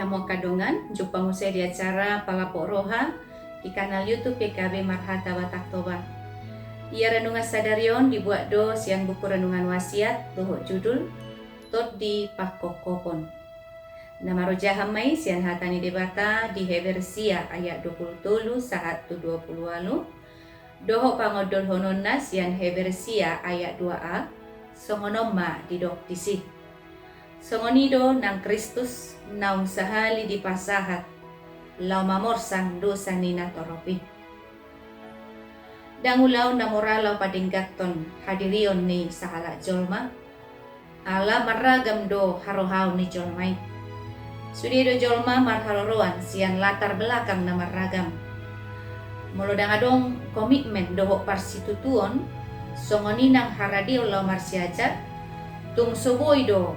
hamo kadongan, jumpa musai di acara Palapok Roha di kanal YouTube PKB Marhata Batak Toba. Ia renungan sadarion dibuat do sian buku renungan wasiat dohok judul Tot di Pakokopon. Nama roja hamai sian hatani debata di Hebersia ayat 20 saat 20 alu. Dohok pangodol hononna sian Hebersia ayat 2a. Songonoma di dok disih. Songonido nang Kristus naung sahali di pasahat lau mamorsan dosa nina toropi. Dangulaw na moralaw padinggaton hadirion ni sahala jolma ala maragam do harohaw ni jolmay. Sudido jolma marharoruan sian latar belakang na maragam. Mulodang adong komitmen dohok parsitutuon songoninang haradio lau marsiajar tung soboy do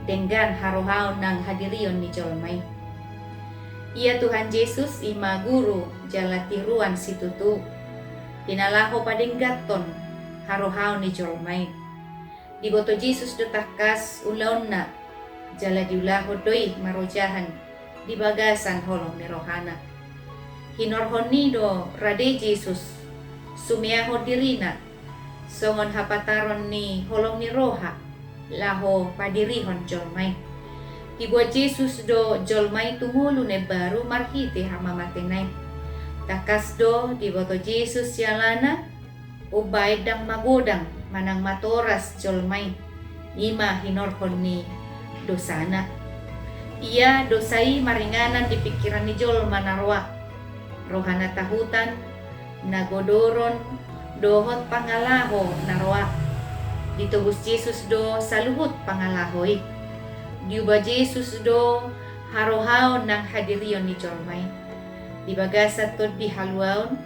dengan harohaw nang hadirion ni jolmay. Ia Tuhan Yesus ima guru jala tiruan situtu. Pinalaho padinggaton harohaw ni jolmay. Diboto Yesus do takas ulaw na jala diulaho doi marojahan di bagasan holong ni rohana. Hinorhon ni do rade Yesus sumiaho dirina songon hapataron ni holong ni roha laho padirihon jolmay. Dibuat Yesus do jolmay tungulu ne baru marhite hama matenay. Takas do diboto Yesus yalana ubay dang magodang manang matoras jolmay. Ima hinorhon ni dosana. Ia dosai maringanan di pikiran ni jolma narwa. Rohana tahutan nagodoron dohot pangalaho narwa. Ditubus Yesus do saluhut pangalahoy. Diubah Yesus do harohaw nang hadirion ni jolmay. Dibagasat to di haluaon.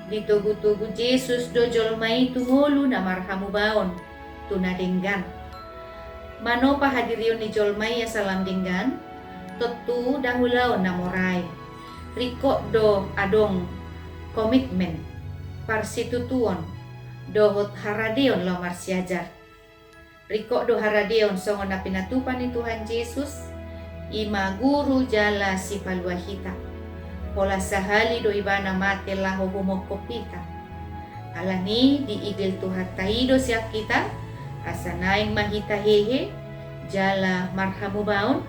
Ditugu-tugu Yesus do jolmay tungulu na marhamu baon. Tunadenggan. Mano pa hadirion ni jolmay ya salam denggan. Totu dahulaon na moray. Riko do adong komitmen. Parsitutuon. Dohot haradion lo marsiajar. Riko do haradion songon na pinatupan ni Tuhan Yesus. Ima guru jala si paluahita. Pola sahali do ibana mate laho humokopita. Alani di igil Tuhan taido siap kita. Asanaing mahita hehe. Jala marhamu baon.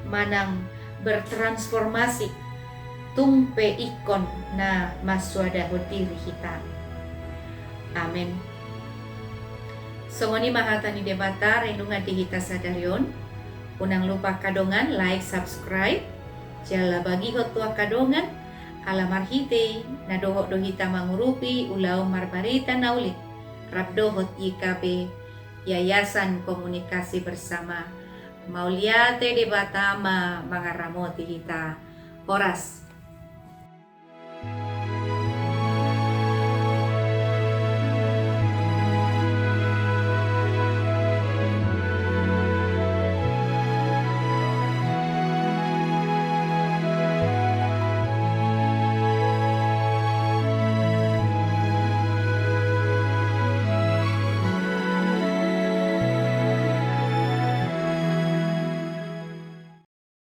Manang bertransformasi. Tumpe ikon na maswada hodiri kita. Amin. Songoni mahatani debata renungan di hita sadarion. Unang lupa kadongan like subscribe. Jala bagi hotua kadongan. Ala marhite na dohok dohita mangurupi ulau marbarita naulit. Rabdohot YKB Yayasan Komunikasi Bersama. Mauliate debata ma mangaramoti hita. Horas.